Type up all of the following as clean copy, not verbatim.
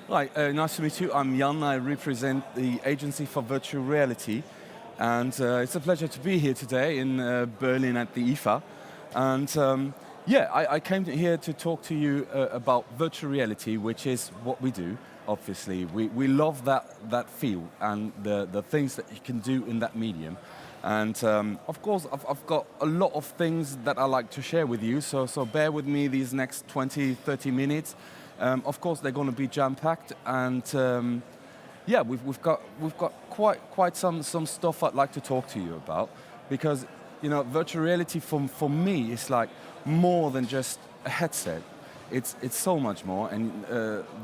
Hi, nice to meet you. I'm Jan. I represent the Agency for Virtual Reality. And it's a pleasure to be here today in Berlin at the IFA. And I came here to talk to you about virtual reality, which is what we do, obviously. We love that field and the things that you can do in that medium. And of course, I've got a lot of things that I like to share with you, so bear with me these next 20, 30 minutes. Of course, they're going to be jam-packed, and we've got quite some stuff I'd like to talk to you about, because virtual reality for me is like more than just a headset. It's so much more, and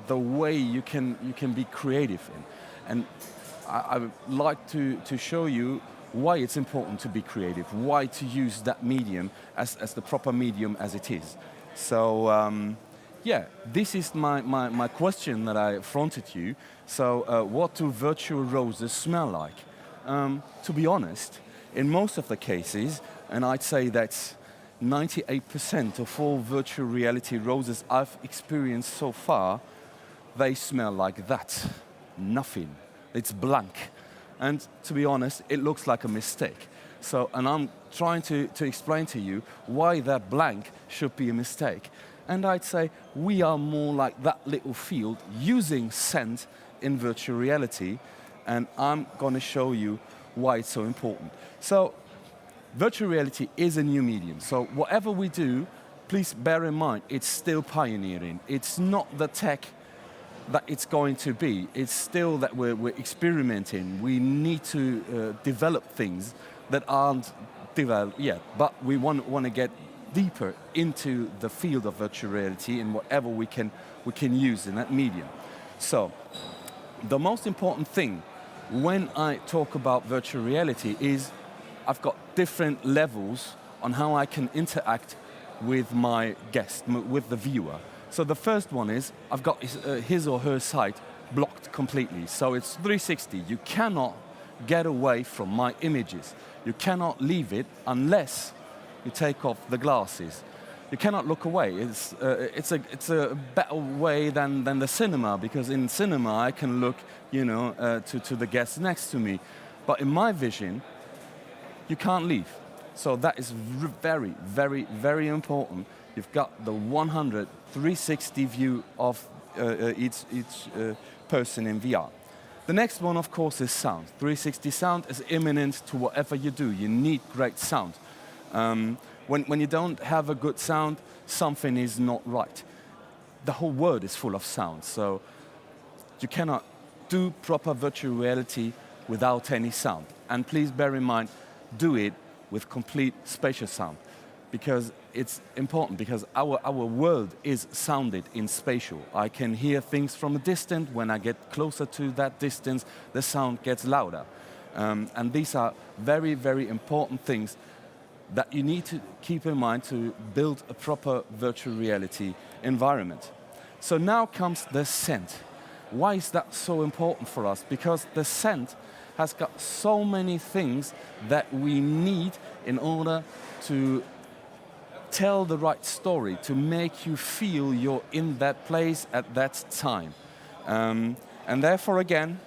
the way you can be creative in, and I would like to show you why it's important to be creative, why to use that medium as the proper medium as it is. So. This is my question that I fronted you. So what do virtual roses smell like? To be honest, in most of the cases, and I'd say that's 98% of all virtual reality roses I've experienced so far, they smell like that. Nothing. It's blank. And to be honest, it looks like a mistake. So, and I'm trying to explain to you why that blank should be a mistake. And I'd say we are more like that little field using scent in virtual reality, and I'm going to show you why it's so important. So virtual reality is a new medium, so whatever we do, please bear in mind, it's still pioneering. It's not the tech that it's going to be. It's still that we're experimenting. We need to develop things that aren't developed yet, but we want to get deeper into the field of virtual reality and whatever we can use in that medium. So the most important thing when I talk about virtual reality is I've got different levels on how I can interact with my guest, with the viewer. So the first one is I've got his or her sight blocked completely. So it's 360. You cannot get away from my images. You cannot leave it unless you take off the glasses. You cannot look away. It's a better way than the cinema, because in cinema I can look, to the guests next to me. But in my vision, you can't leave. So that is very, very, very important. You've got the 360 view of each person in VR. The next one, of course, is sound. 360 sound is imminent to whatever you do. You need great sound. When you don't have a good sound, something is not right. The whole world is full of sound, so you cannot do proper virtual reality without any sound. And please bear in mind, do it with complete spatial sound, because it's important, because our world is sounded in spatial. I can hear things from a distance. When I get closer to that distance, the sound gets louder. And these are very, very important things that you need to keep in mind to build a proper virtual reality environment. So now comes the scent. Why is that so important for us? Because the scent has got so many things that we need in order to tell the right story, to make you feel you're in that place at that time. And therefore, again,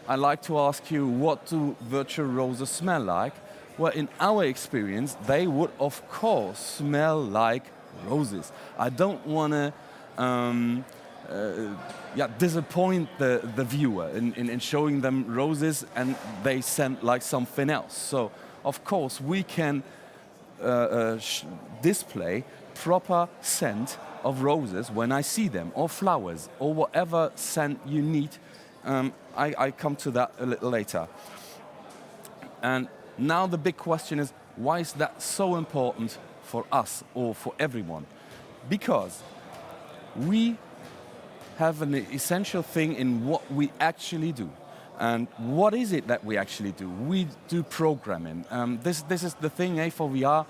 I like to ask you, what do virtual roses smell like? Well, in our experience, they would, of course, smell like roses. I don't want to disappoint the viewer in showing them roses and they scent like something else. So, of course, we can display proper scent of roses when I see them, or flowers, or whatever scent you need. I come to that a little later. And now the big question is, why is that so important for us or for everyone? Because we have an essential thing in what we actually do. And what is it that we actually do? We do programming. This is the thing, for VR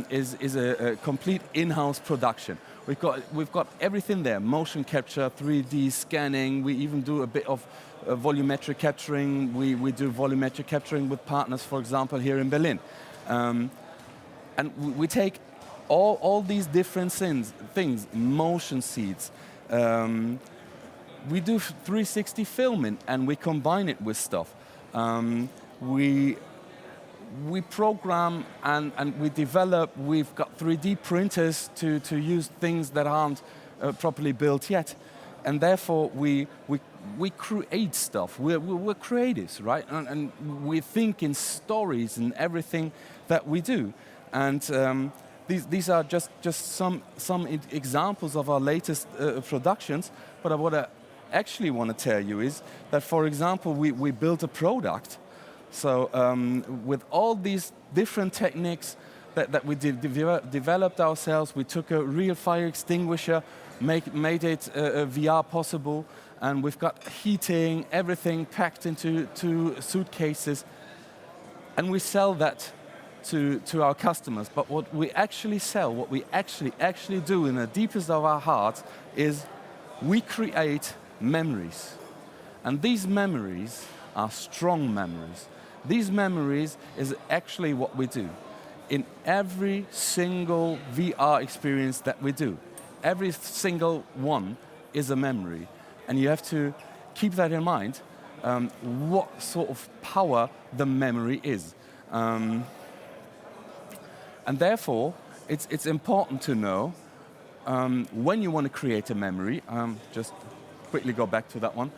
is a complete in-house production. We've got everything there: motion capture, 3D scanning. We even do a bit of volumetric capturing. We do volumetric capturing with partners, for example, here in Berlin. And we take all these different things, motion seats, We do 360 filming, and we combine it with stuff. We program and we develop. We've got 3D printers to use things that aren't properly built yet, and therefore we create stuff. We're creatives, right? And we think in stories and everything that we do. And these are just some examples of our latest productions. But what I actually want to tell you is that, for example, we built a product. So with all these different techniques that we developed ourselves, we took a real fire extinguisher, made it VR possible, and we've got heating, everything packed into 2 suitcases, and we sell that to our customers. But what we actually sell, what we actually do in the deepest of our hearts, is we create memories. And these memories are strong memories. These memories is actually what we do in every single VR experience that we do. Every single one is a memory. And you have to keep that in mind, what sort of power the memory is. And therefore, it's important to know when you want to create a memory, just quickly go back to that one.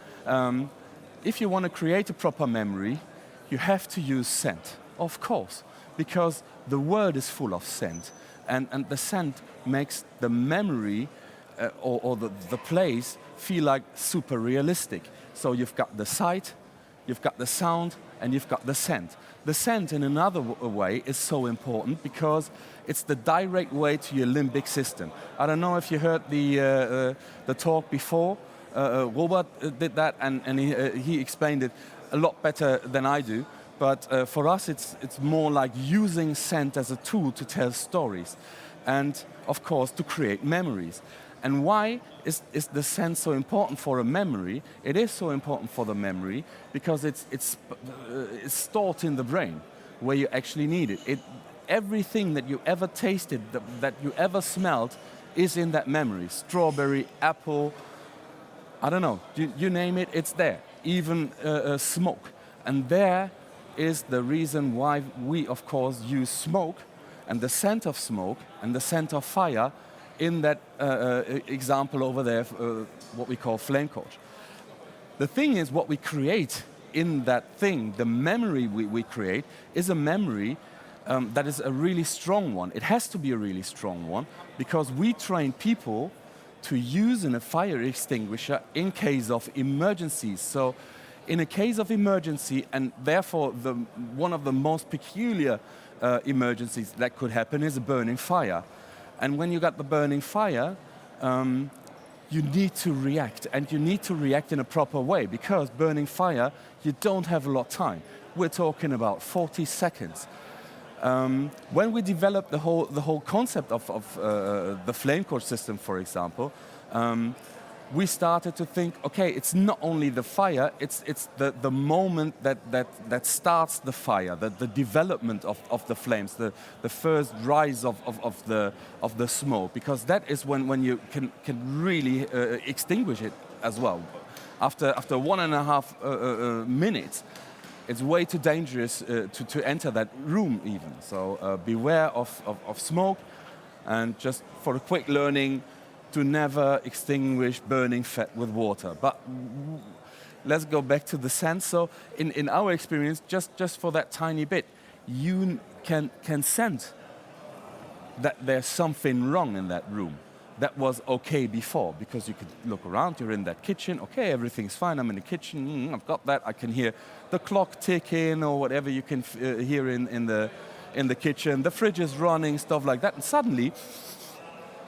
If you want to create a proper memory, you have to use scent, of course, because the world is full of scent. And the scent makes the memory or the place feel like super realistic. So you've got the sight, you've got the sound, and you've got the scent. The scent, in another way, is so important because it's the direct way to your limbic system. I don't know if you heard the talk before. Robert did that, and he explained it a lot better than I do. But for us, it's more like using scent as a tool to tell stories, and of course to create memories. And why is the scent so important for a memory? It is so important for the memory because it's stored in the brain where you actually need it. Everything that you ever tasted, that you ever smelled, is in that memory. Strawberry, apple, I don't know, you name it, it's there. Even smoke. And there is the reason why we, of course, use smoke and the scent of smoke and the scent of fire in that example over there, what we call Flamecoach. The thing is, what we create in that thing, the memory we create, is a memory that is a really strong one. It has to be a really strong one because we train people to use in a fire extinguisher in case of emergencies. So in a case of emergency, and therefore one of the most peculiar emergencies that could happen is a burning fire. And when you got the burning fire, you need to react, and you need to react in a proper way because burning fire, you don't have a lot of time. We're talking about 40 seconds. When we developed the whole concept of the Flamecoach system, for example, we started to think, okay, it's not only the fire, it's the moment that starts the fire, the development of the flames, the first rise of the smoke, because that is when you can really extinguish it as well. After 1.5 minutes, it's way too dangerous to enter that room even. So beware of smoke, and just for a quick learning, to never extinguish burning fat with water. But let's go back to the scent. So in our experience, just for that tiny bit, you can sense that there's something wrong in that room. That was okay before, because you could look around, you're in that kitchen, okay, everything's fine, I'm in the kitchen, I've got that, I can hear the clock ticking or whatever you can hear in the kitchen, the fridge is running, stuff like that, and suddenly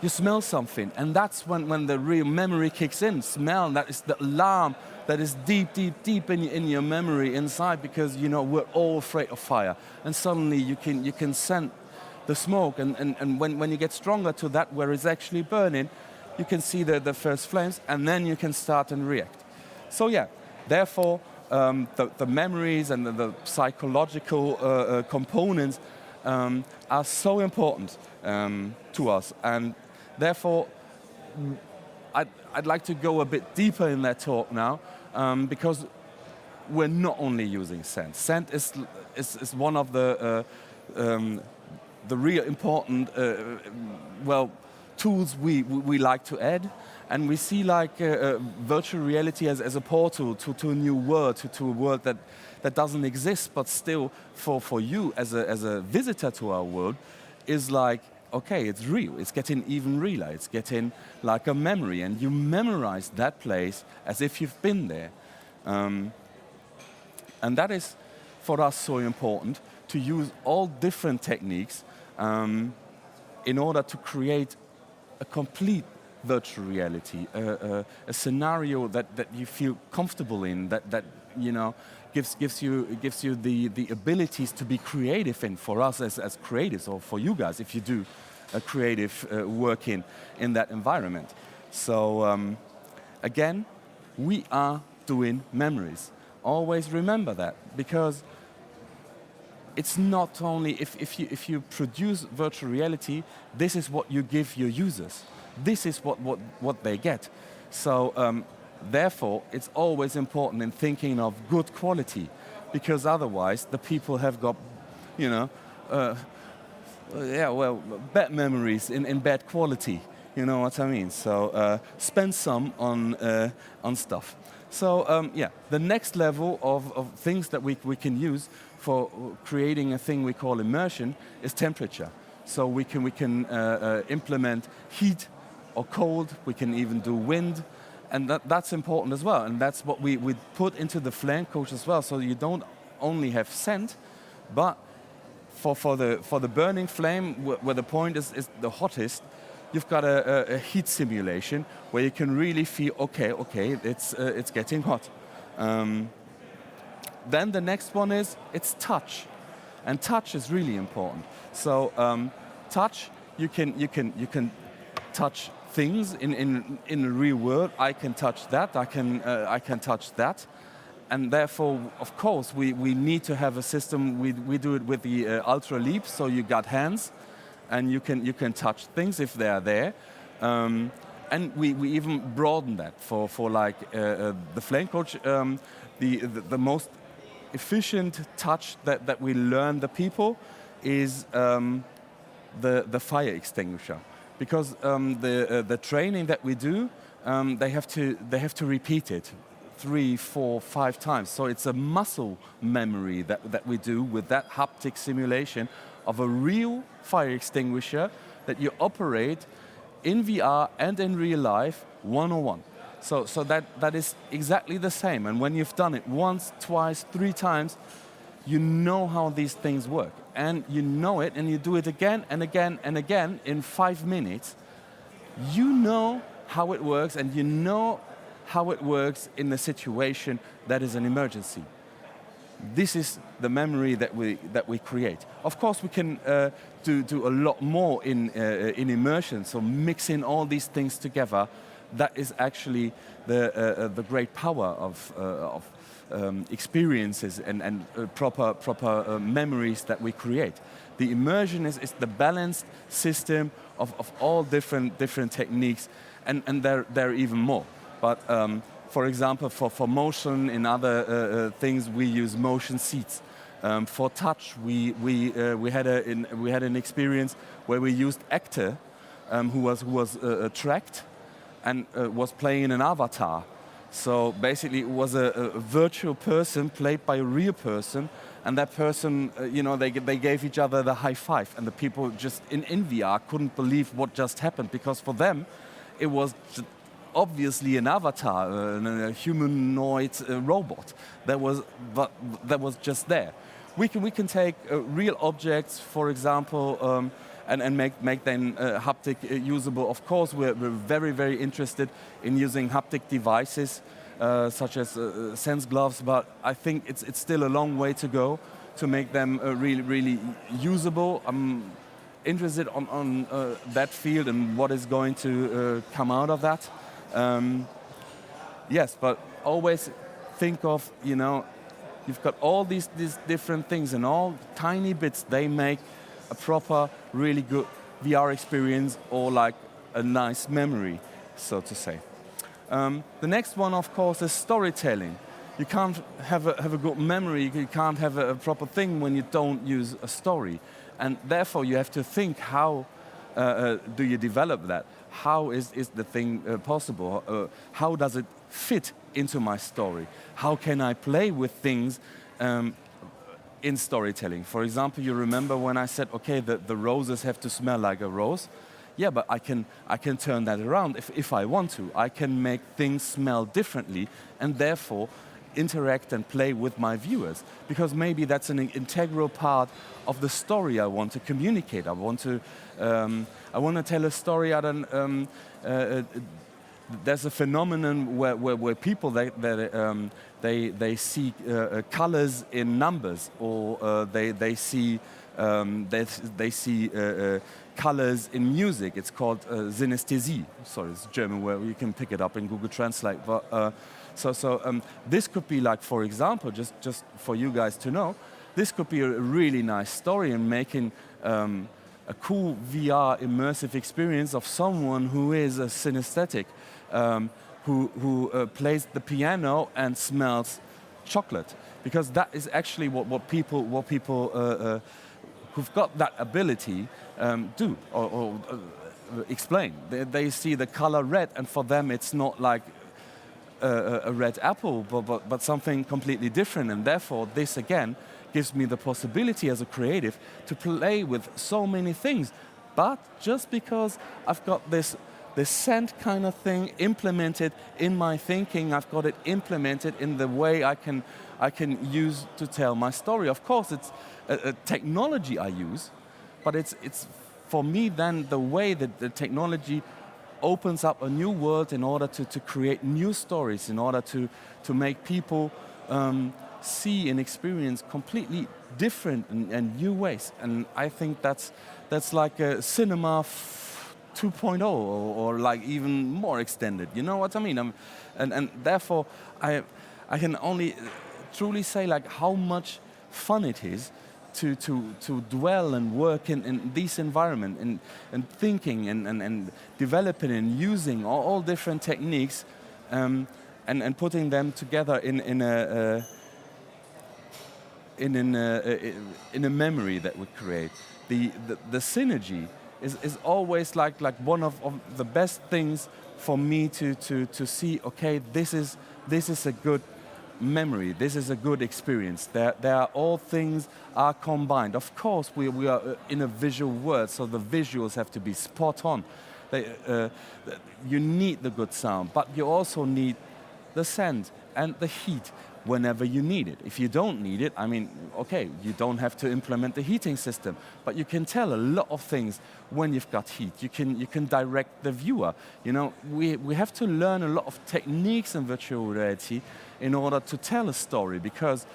you smell something, and that's when the real memory kicks in. Smell, that is the alarm that is deep in your memory inside, because you know we're all afraid of fire, and suddenly you can sense the smoke, and when you get stronger to that where it's actually burning, you can see the first flames, and then you can start and react. So yeah, therefore the memories and the psychological components are so important to us, and therefore I'd like to go a bit deeper in that talk now, because we're not only using scent. Scent is one of the real important tools we like to add, and we see like virtual reality as a portal to a new world, to a world that doesn't exist, but still for you as a visitor to our world is like, okay, it's real, it's getting even realer, it's getting like a memory, and you memorize that place as if you've been there. And that is for us so important, to use all different techniques in order to create a complete virtual reality, a scenario that you feel comfortable in, that you know gives you the abilities to be creative in, for us as creatives, or for you guys if you do a creative work in that environment. So again, we are doing memories. Always remember that, because it's not only if you produce virtual reality, this is what you give your users. This is what they get. So therefore, it's always important in thinking of good quality, because otherwise the people have got, you know, bad memories in bad quality. You know what I mean? So spend some on stuff. So the next level of things that we can use for creating a thing we call immersion is temperature. So we can implement heat or cold. We can even do wind, and that's important as well. And that's what we put into the Flamecoach as well. So you don't only have scent, but for the burning flame, where the point is the hottest, you've got a heat simulation where you can really feel, okay, it's getting hot. Then the next one it's touch, and touch is really important. So touch, you can touch things in the real world. I can touch that. I can touch that. And therefore, of course, we need to have a system. We do it with the Ultra Leap, so you got hands, and you can touch things if they are there. And we even broaden that for like the Flamecoach. The most efficient touch that we learn the people is the fire extinguisher, because the training that we do, they have to repeat it 3, 4, 5 times. So it's a muscle memory that we do with that haptic simulation of a real fire extinguisher that you operate in VR and in real life, one-on-one. So that is exactly the same. And when you've done it once, twice, 3 times, you know how these things work. And you know it, and you do it again and again and again in 5 minutes. You know how it works, and you know how it works in a situation that is an emergency. This is the memory that we create. Of course, we can do a lot more in immersion. So mixing all these things together, that is actually the great power of experiences and proper memories that we create. The immersion is the balanced system of all different techniques, and there are even more. But for example, for motion in other things, we use motion seats. For touch, we had an experience where we used actor who was tracked and was playing an avatar. So basically, it was a virtual person played by a real person, and that person, they gave each other the high five, and the people just in VR couldn't believe what just happened, because for them, it was obviously an avatar, a humanoid robot that was just there. We can take real objects, for example, and make them haptic usable. Of course, we're very interested in using haptic devices such as sense gloves, but I think it's still a long way to go to make them really usable. I'm interested on that field and what is going to come out of that. Yes, but always think of, you've got all these different things, and all tiny bits, they make a proper, really good VR experience, or like a nice memory. so to say. The next one, of course, is storytelling. You can't have a good memory, you can't have a proper thing when you don't use a story. And therefore you have to think, how do you develop that? How is the thing possible? How does it fit into my story? How can I play with things in storytelling? For example, you remember when I said, okay, the roses have to smell like a rose? Yeah, but I can turn that around if I want to. I can make things smell differently and therefore interact and play with my viewers, because maybe that's an integral part of the story I want to communicate. I want to tell a story. There's a phenomenon where people they see colors in numbers, or they see colors in music. It's called synesthesie. Sorry, it's a German word. You can pick it up in Google Translate. But this could be like, for example, just for you guys to know, this could be a really nice story in making a cool VR immersive experience of someone who is a synesthetic, who plays the piano and smells chocolate, because that is actually what people who've got that ability do or explain. They see the color red, and for them it's not like a red apple, but something completely different. And therefore, this again gives me the possibility as a creative to play with so many things. But just because I've got this scent kind of thing implemented in my thinking, I've got it implemented in the way I can use to tell my story. Of course, it's a technology I use, but it's for me then the way that the technology opens up a new world in order to create new stories, in order to make people see and experience completely different and new ways. And I think that's like a cinema 2.0 or like even more extended. You know what I mean? And therefore I can only truly say like how much fun it is to dwell and work in this environment and thinking and developing and using all different techniques and putting them together in a memory that we create. The synergy is always like one of the best things for me to see. Okay, this is a good memory. This is a good experience. There are all things are combined. Of course, we are in a visual world, so the visuals have to be spot on. You need the good sound, but you also need the scent and the heat whenever you need it. If you don't need it, I mean, okay, you don't have to implement the heating system, but you can tell a lot of things when you've got heat. You can direct the viewer. You know, we have to learn a lot of techniques in virtual reality in order to tell a story, because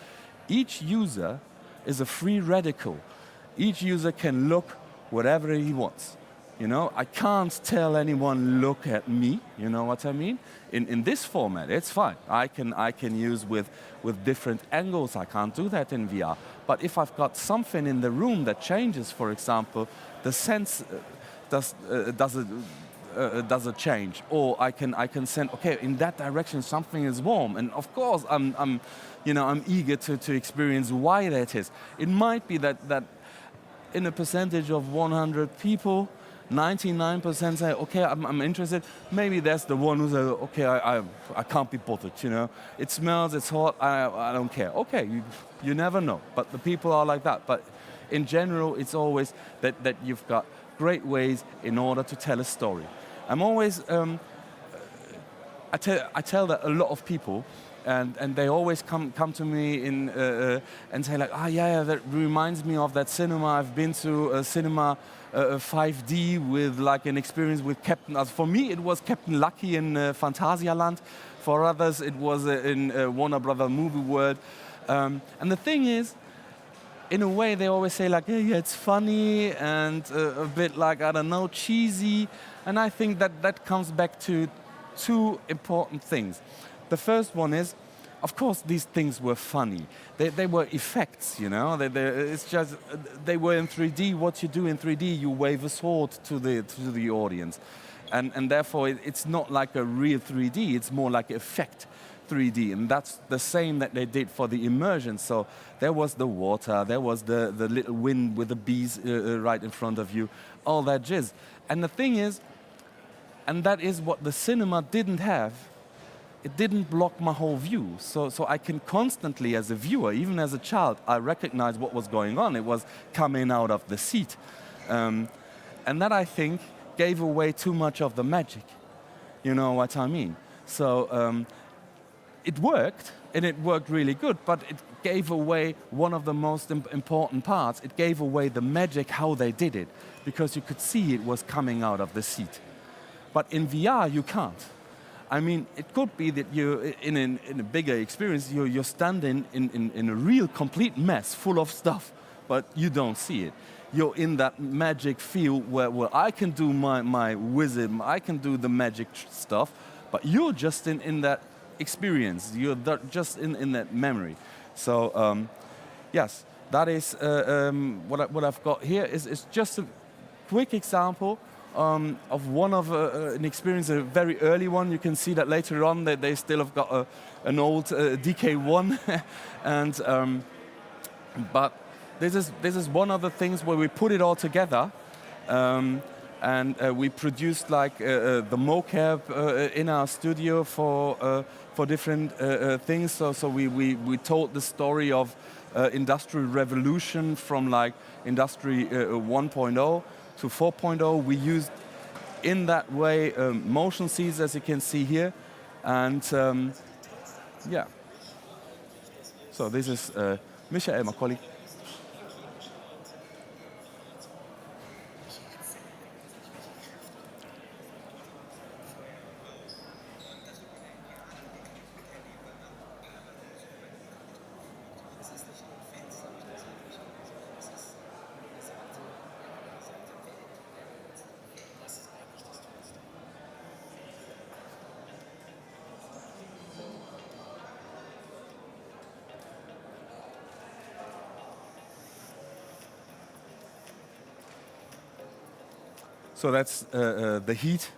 each user is a free radical. Each user can look whatever he wants. You know, I can't tell anyone, look at me, you know what I mean? In this format, it's fine. I can use with different angles. I can't do that in VR. But if I've got something in the room that changes, for example, the sense does a change, or I can sense, okay, in that direction something is warm, and of course I'm eager to experience why that is. It might be that in a percentage of 100 people, 99% say, okay, I'm interested. Maybe that's the one who says, okay, I can't be bothered, you know. It smells, it's hot, I don't care. Okay, you never know, but the people are like that. But in general, it's always that you've got great ways in order to tell a story. I'm always, I tell that a lot of people, and they always come to me and say like, yeah, that reminds me of that cinema. I've been to a cinema 5D with like an experience with Captain. For me, it was Captain Lucky in Phantasialand. For others, it was in Warner Brother Movie World. And the thing is, in a way, they always say like, yeah, it's funny and a bit like, I don't know, cheesy. And I think that comes back to two important things. The first one is of course, these things were funny. They were effects, you know. It's just they were in 3D. What you do in 3D, you wave a sword to the audience, and therefore it's not like a real 3D. It's more like effect 3D, and that's the same that they did for the immersion. So there was the water, there was the little wind with the bees right in front of you, all that jizz. And the thing is, and that is what the cinema didn't have. It didn't block my whole view. So I can constantly, as a viewer, even as a child, I recognized what was going on. It was coming out of the seat. And that, I think, gave away too much of the magic. You know what I mean? So it worked, and it worked really good, but it gave away one of the most important parts. It gave away the magic, how they did it, because you could see it was coming out of the seat. But in VR, you can't. I mean, it could be that you, in a bigger experience, you're standing in a real complete mess full of stuff, but you don't see it. You're in that magic field where I can do my wisdom, I can do the magic stuff, but you're just in that experience, you're just in that memory. So, yes, that is what I've got here is just a quick example of one of an experience, a very early one. You can see that later on that they still have got an old DK1, and but this is one of the things where we put it all together, and we produced like the mocap in our studio for different things. So we told the story of industrial revolution from like industry 1.0 to 4.0. We used in that way motion seeds, as you can see here, and yeah. So this is Michael, my colleague. So that's the heat.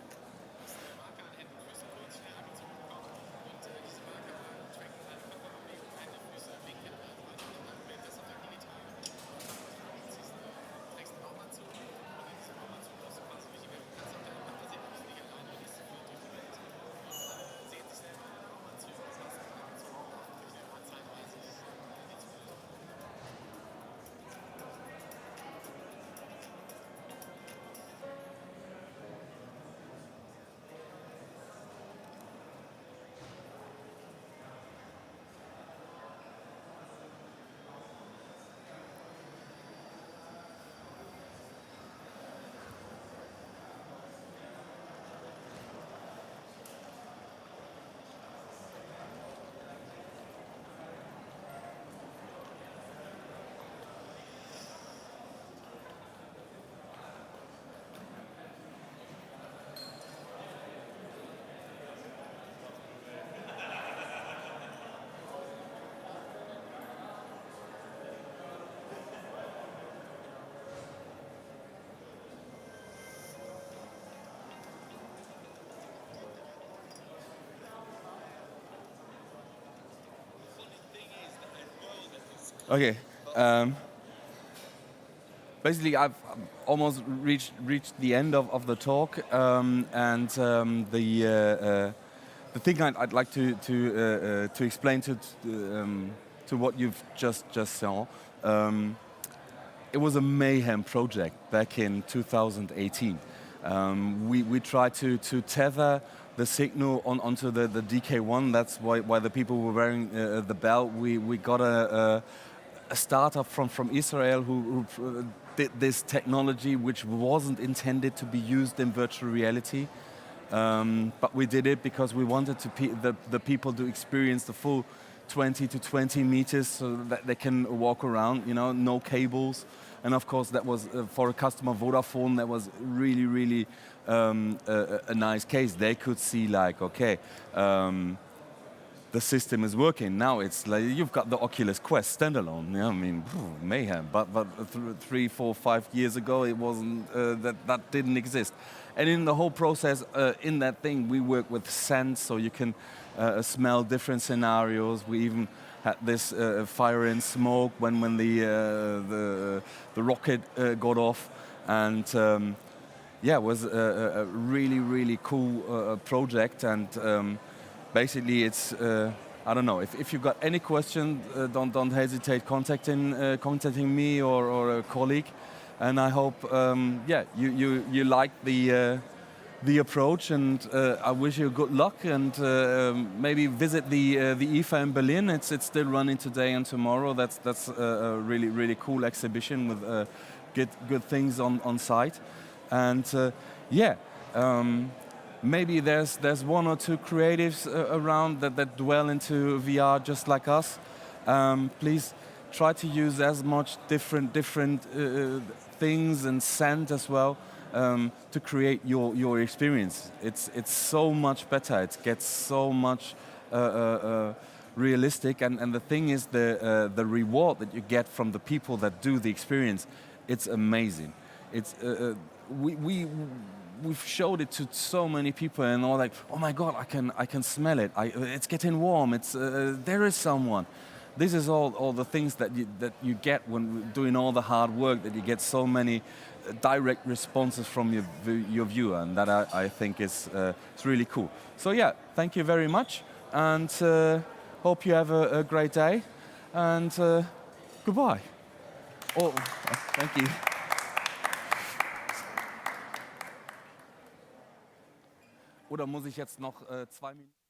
Okay. Basically, I've almost reached the end of the talk, and the thing I'd like to explain to what you've just saw. It was a mayhem project back in 2018. We tried to tether the signal onto the DK1. That's why the people were wearing the belt. We got a startup from Israel who did this technology, which wasn't intended to be used in virtual reality. But we did it because we wanted the people to experience the full 20 to 20 meters so that they can walk around, you know, no cables. And of course, that was for a customer, Vodafone, that was really, really a nice case. They could see like, okay, the system is working. Now it's like you've got the Oculus Quest standalone. Yeah, I mean, mayhem. But 3, 4, 5 years ago, it wasn't that didn't exist. And in the whole process, in that thing, we work with scent, so you can smell different scenarios. We even had this fire and smoke when the rocket got off, and yeah, it was a really cool project. And basically, it's I don't know, if you've got any question, don't hesitate contacting me or a colleague. And I hope yeah, you like the approach, and I wish you good luck, and maybe visit the IFA in Berlin. It's still running today and tomorrow. That's a really cool exhibition with good things on site. And yeah, maybe there's 1 or 2 creatives around that dwell into VR just like us. Please try to use as much different things and scent as well to create your experience. It's so much better. It gets so much realistic, and the thing is the reward that you get from the people that do the experience. It's amazing. It's we've showed it to so many people, and all like, oh my God, I can smell it. It's getting warm. It's there is someone. This is all the things that you get when doing all the hard work, that you get so many direct responses from your viewer, and that I think is it's really cool. So yeah, thank you very much, and hope you have a great day, and goodbye. Oh, thank you. Oder muss ich jetzt noch 2 Minuten?